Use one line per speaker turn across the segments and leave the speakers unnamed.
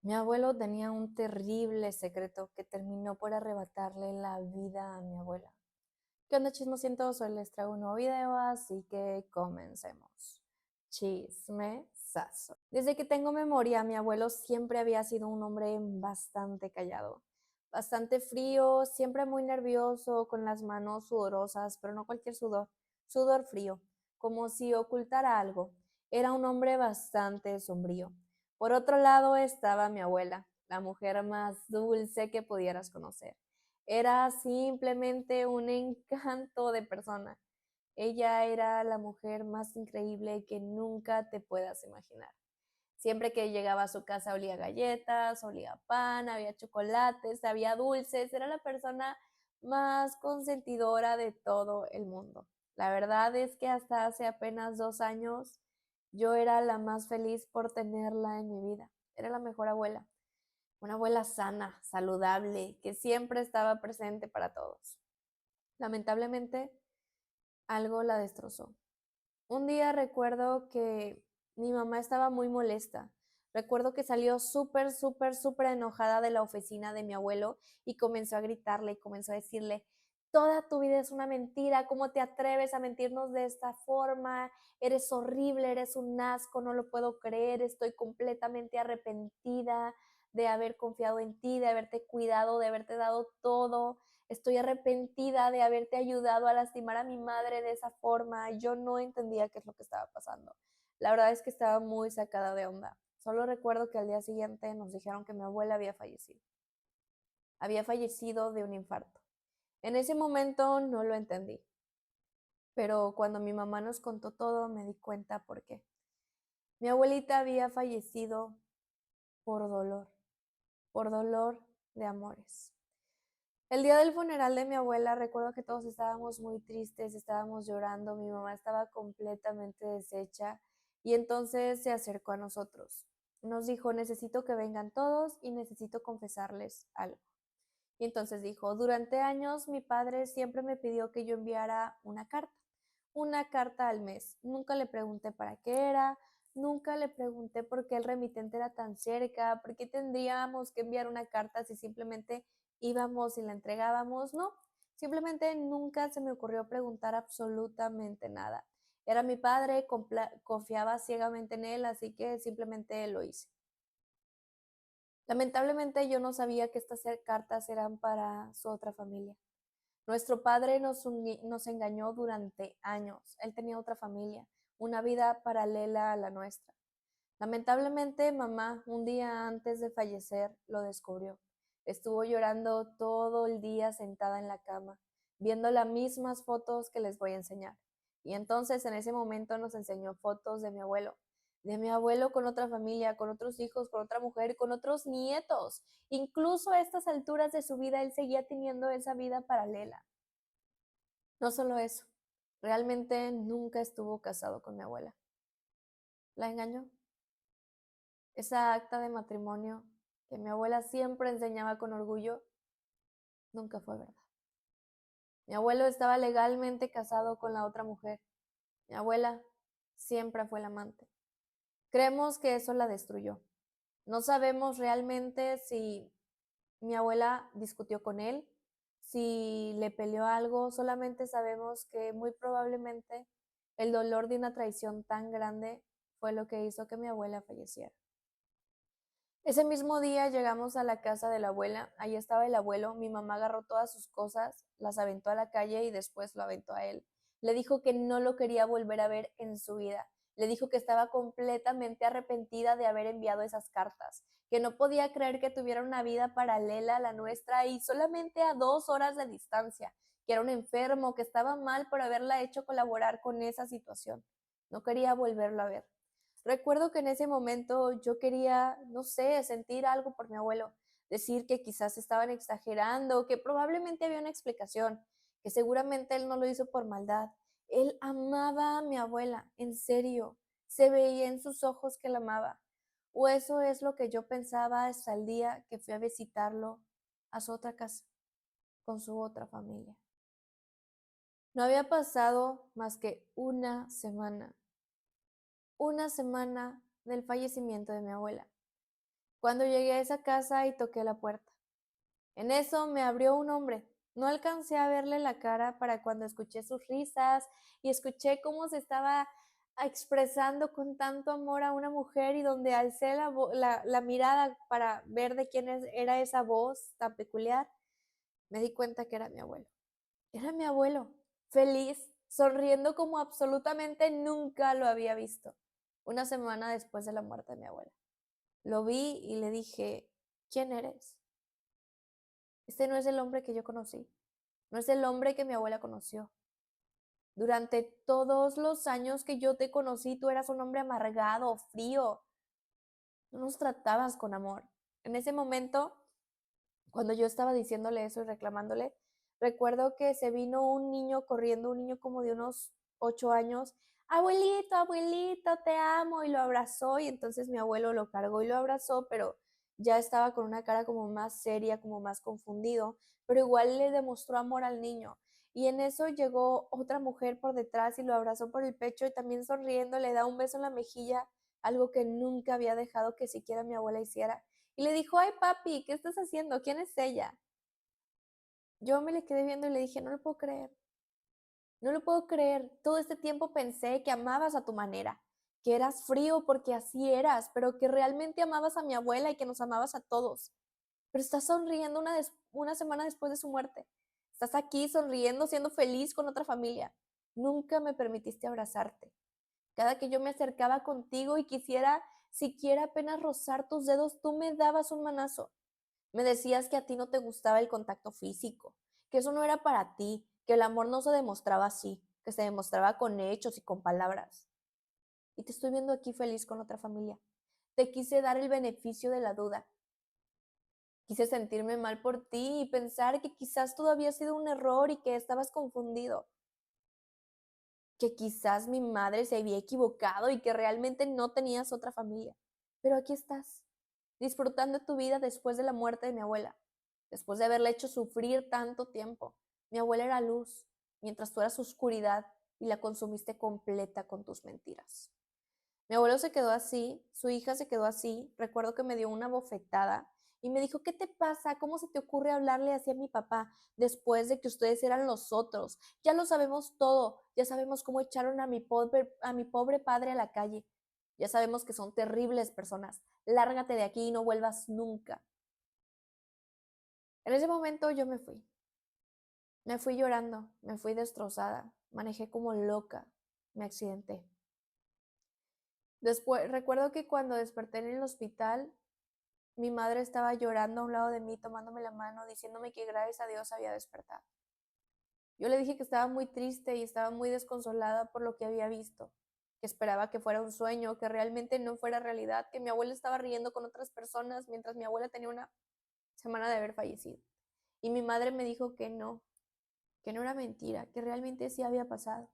Mi abuelo tenía un terrible secreto que terminó por arrebatarle la vida a mi abuela. ¿Qué onda, chismosientos? Hoy les traigo un nuevo video, así que comencemos. Chismesazo. Desde que tengo memoria, mi abuelo siempre había sido un hombre bastante callado, bastante frío, siempre muy nervioso, con las manos sudorosas, pero no cualquier sudor, sudor frío, como si ocultara algo. Era un hombre bastante sombrío. Por otro lado estaba mi abuela, la mujer más dulce que pudieras conocer. Era simplemente un encanto de persona. Ella era la mujer más increíble que nunca te puedas imaginar. Siempre que llegaba a su casa olía galletas, olía pan, había chocolates, había dulces. Era la persona más consentidora de todo el mundo. La verdad es que hasta hace apenas 2 años yo era la más feliz por tenerla en mi vida. Era la mejor abuela. Una abuela sana, saludable, que siempre estaba presente para todos. Lamentablemente, algo la destrozó. Un día recuerdo que mi mamá estaba muy molesta. Recuerdo que salió súper, súper, súper enojada de la oficina de mi abuelo y comenzó a gritarle y comenzó a decirle, toda tu vida es una mentira, ¿cómo te atreves a mentirnos de esta forma? Eres horrible, eres un asco, no lo puedo creer, estoy completamente arrepentida de haber confiado en ti, de haberte cuidado, de haberte dado todo. Estoy arrepentida de haberte ayudado a lastimar a mi madre de esa forma. Yo no entendía qué es lo que estaba pasando. La verdad es que estaba muy sacada de onda. Solo recuerdo que al día siguiente nos dijeron que mi abuela había fallecido. Había fallecido de un infarto. En ese momento no lo entendí, pero cuando mi mamá nos contó todo me di cuenta por qué. Mi abuelita había fallecido por dolor de amores. El día del funeral de mi abuela, recuerdo que todos estábamos muy tristes, estábamos llorando, mi mamá estaba completamente deshecha y entonces se acercó a nosotros. Nos dijo, necesito que vengan todos y necesito confesarles algo. Y entonces dijo, durante años mi padre siempre me pidió que yo enviara una carta al mes. Nunca le pregunté para qué era, nunca le pregunté por qué el remitente era tan cerca, por qué tendríamos que enviar una carta si simplemente íbamos y la entregábamos. No, simplemente nunca se me ocurrió preguntar absolutamente nada. Era mi padre, confiaba ciegamente en él, así que simplemente lo hice. Lamentablemente yo no sabía que estas cartas eran para su otra familia. Nuestro padre nos engañó durante años. Él tenía otra familia, una vida paralela a la nuestra. Lamentablemente, mamá, un día antes de fallecer, lo descubrió. Estuvo llorando todo el día sentada en la cama, viendo las mismas fotos que les voy a enseñar. Y entonces en ese momento nos enseñó fotos de mi abuelo con otra familia, con otros hijos, con otra mujer, con otros nietos. Incluso a estas alturas de su vida, él seguía teniendo esa vida paralela. No solo eso, realmente nunca estuvo casado con mi abuela. La engañó. Esa acta de matrimonio que mi abuela siempre enseñaba con orgullo, nunca fue verdad. Mi abuelo estaba legalmente casado con la otra mujer. Mi abuela siempre fue la amante. Creemos que eso la destruyó. No sabemos realmente si mi abuela discutió con él, si le peleó algo, solamente sabemos que muy probablemente el dolor de una traición tan grande fue lo que hizo que mi abuela falleciera. Ese mismo día llegamos a la casa de la abuela, ahí estaba el abuelo, mi mamá agarró todas sus cosas, las aventó a la calle y después lo aventó a él. Le dijo que no lo quería volver a ver en su vida. Le dijo que estaba completamente arrepentida de haber enviado esas cartas, que no podía creer que tuviera una vida paralela a la nuestra y solamente a 2 horas de distancia, que era un enfermo, que estaba mal por haberla hecho colaborar con esa situación. No quería volverlo a ver. Recuerdo que en ese momento yo quería, no sé, sentir algo por mi abuelo, decir que quizás estaban exagerando, que probablemente había una explicación, que seguramente él no lo hizo por maldad. Él amaba a mi abuela, en serio, se veía en sus ojos que la amaba. O eso es lo que yo pensaba hasta el día que fui a visitarlo a su otra casa, con su otra familia. No había pasado más que una semana del fallecimiento de mi abuela. cuando llegué a esa casa y toqué la puerta. En eso me abrió un hombre. No alcancé a verle la cara para cuando escuché sus risas y escuché cómo se estaba expresando con tanto amor a una mujer y donde alcé la mirada para ver de quién era esa voz tan peculiar, me di cuenta que era mi abuelo. Era mi abuelo, feliz, sonriendo como absolutamente nunca lo había visto. Una semana después de la muerte de mi abuela. Lo vi y le dije, ¿quién eres? Este no es el hombre que yo conocí, no es el hombre que mi abuela conoció. Durante todos los años que yo te conocí, tú eras un hombre amargado, frío, no nos tratabas con amor. En ese momento, cuando yo estaba diciéndole eso y reclamándole, recuerdo que se vino un niño corriendo, un niño como de unos 8 años, abuelito, abuelito, te amo, y lo abrazó, y entonces mi abuelo lo cargó y lo abrazó, pero ya estaba con una cara como más seria, como más confundido, pero igual le demostró amor al niño. Y en eso llegó otra mujer por detrás y lo abrazó por el pecho y también sonriendo le da un beso en la mejilla, algo que nunca había dejado que siquiera mi abuela hiciera. Y le dijo, ay papi, ¿qué estás haciendo? ¿Quién es ella? Yo me le quedé viendo y le dije, no lo puedo creer, no lo puedo creer. Todo este tiempo pensé que amabas a tu manera, que eras frío porque así eras, pero que realmente amabas a mi abuela y que nos amabas a todos. Pero estás sonriendo una semana después de su muerte. Estás aquí sonriendo, siendo feliz con otra familia. Nunca me permitiste abrazarte. Cada que yo me acercaba contigo y quisiera siquiera apenas rozar tus dedos, tú me dabas un manazo. Me decías que a ti no te gustaba el contacto físico, que eso no era para ti, que el amor no se demostraba así, que se demostraba con hechos y con palabras. Y te estoy viendo aquí feliz con otra familia. Te quise dar el beneficio de la duda. Quise sentirme mal por ti y pensar que quizás todo había sido un error y que estabas confundido. Que quizás mi madre se había equivocado y que realmente no tenías otra familia. Pero aquí estás, disfrutando tu vida después de la muerte de mi abuela, después de haberla hecho sufrir tanto tiempo. Mi abuela era luz, mientras tú eras oscuridad y la consumiste completa con tus mentiras. Mi abuelo se quedó así, su hija se quedó así, recuerdo que me dio una bofetada y me dijo, ¿qué te pasa? ¿Cómo se te ocurre hablarle así a mi papá después de que ustedes eran los otros? Ya lo sabemos todo, ya sabemos cómo echaron a mi pobre padre a la calle, ya sabemos que son terribles personas, lárgate de aquí y no vuelvas nunca. En ese momento yo me fui llorando, me fui destrozada, manejé como loca, me accidenté. Después, recuerdo que cuando desperté en el hospital, mi madre estaba llorando a un lado de mí, tomándome la mano, diciéndome que gracias a Dios había despertado. Yo le dije que estaba muy triste y estaba muy desconsolada por lo que había visto, que esperaba que fuera un sueño, que realmente no fuera realidad, que mi abuela estaba riendo con otras personas mientras mi abuela tenía una semana de haber fallecido. Y mi madre me dijo que no era mentira, que realmente sí había pasado,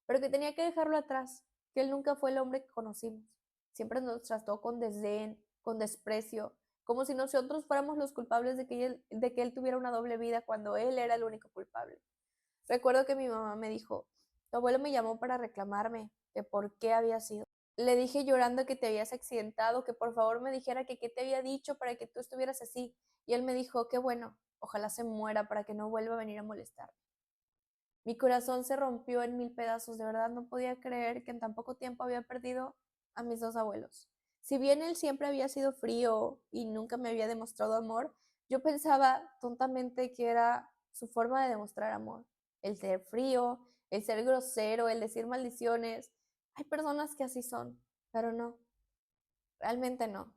pero que tenía que dejarlo atrás, que él nunca fue el hombre que conocimos. Siempre nos trató con desdén, con desprecio, como si nosotros fuéramos los culpables de que él tuviera una doble vida cuando él era el único culpable. Recuerdo que mi mamá me dijo, tu abuelo me llamó para reclamarme que por qué había sido. Le dije llorando que te habías accidentado, que por favor me dijera que qué te había dicho para que tú estuvieras así. Y él me dijo, qué bueno, ojalá se muera para que no vuelva a venir a molestarme. Mi corazón se rompió en mil pedazos, de verdad no podía creer que en tan poco tiempo había perdido a mis dos abuelos. Si bien él siempre había sido frío y nunca me había demostrado amor, yo pensaba tontamente que era su forma de demostrar amor. El ser frío, el ser grosero, el decir maldiciones. Hay personas que así son, pero no, realmente no.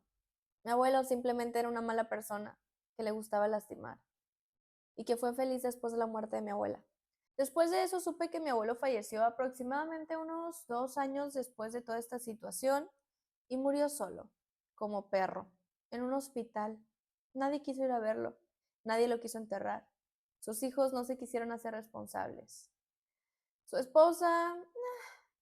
Mi abuelo simplemente era una mala persona que le gustaba lastimar y que fue feliz después de la muerte de mi abuela. Después de eso supe que mi abuelo falleció aproximadamente unos 2 años después de toda esta situación y murió solo, como perro, en un hospital. Nadie quiso ir a verlo, nadie lo quiso enterrar. Sus hijos no se quisieron hacer responsables. Su esposa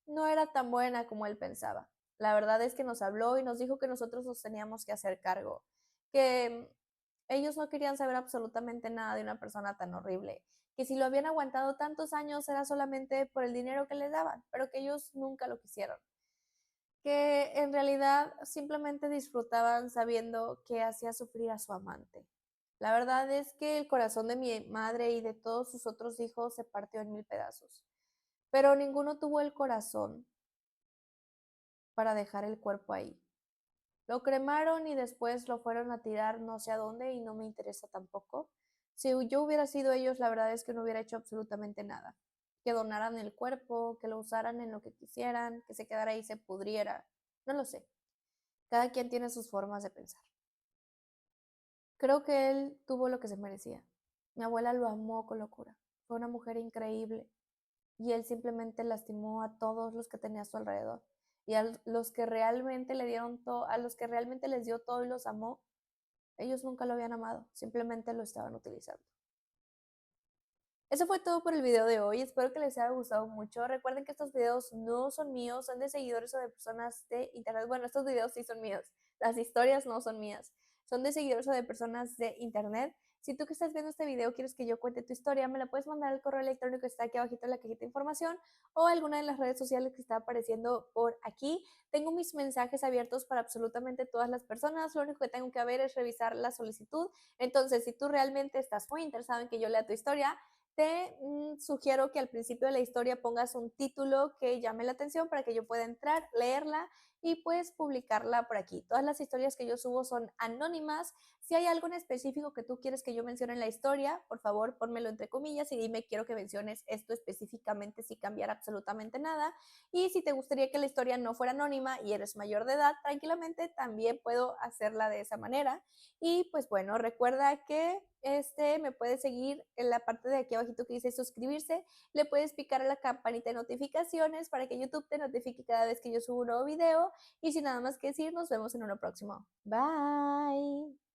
no era tan buena como él pensaba. La verdad es que nos habló y nos dijo que nosotros nos teníamos que hacer cargo, que ellos no querían saber absolutamente nada de una persona tan horrible, que si lo habían aguantado tantos años era solamente por el dinero que les daban, pero que ellos nunca lo quisieron. que en realidad simplemente disfrutaban sabiendo que hacía sufrir a su amante. La verdad es que el corazón de mi madre y de todos sus otros hijos se partió en mil pedazos, pero ninguno tuvo el corazón para dejar el cuerpo ahí. Lo cremaron y después lo fueron a tirar no sé a dónde y no me interesa tampoco. Si yo hubiera sido ellos, la verdad es que no hubiera hecho absolutamente nada. Que donaran el cuerpo, que lo usaran en lo que quisieran, que se quedara ahí y se pudriera. No lo sé. Cada quien tiene sus formas de pensar. Creo que él tuvo lo que se merecía. Mi abuela lo amó con locura. Fue una mujer increíble y él simplemente lastimó a todos los que tenía a su alrededor. Y a los que realmente le dieron todo, a los que realmente les dio todo y los amó, ellos nunca lo habían amado, simplemente lo estaban utilizando. Eso fue todo por el video de hoy, espero que les haya gustado mucho. Recuerden que estos videos no son míos, son de seguidores o de personas de internet. Bueno, estos videos sí son míos, las historias no son mías, son de seguidores o de personas de internet. Si tú que estás viendo este video quieres que yo cuente tu historia, me la puedes mandar al correo electrónico que está aquí abajito en la cajita de información o a alguna de las redes sociales que está apareciendo por aquí. Tengo mis mensajes abiertos para absolutamente todas las personas, lo único que tengo que ver es revisar la solicitud. Entonces, si tú realmente estás muy interesado en que yo lea tu historia, te sugiero que al principio de la historia pongas un título que llame la atención para que yo pueda entrar, leerla y pues publicarla por aquí. Todas las historias que yo subo son anónimas. Si hay algo en específico que tú quieres que yo mencione en la historia, por favor, pónmelo entre comillas y dime quiero que menciones esto específicamente sin cambiar absolutamente nada. Y si te gustaría que la historia no fuera anónima y eres mayor de edad, tranquilamente también puedo hacerla de esa manera. Y pues bueno, recuerda que me puedes seguir en la parte de aquí abajito que dice suscribirse. Le puedes picar a la campanita de notificaciones para que YouTube te notifique cada vez que yo subo un nuevo video. Y sin nada más que decir, nos vemos en uno próximo. Bye.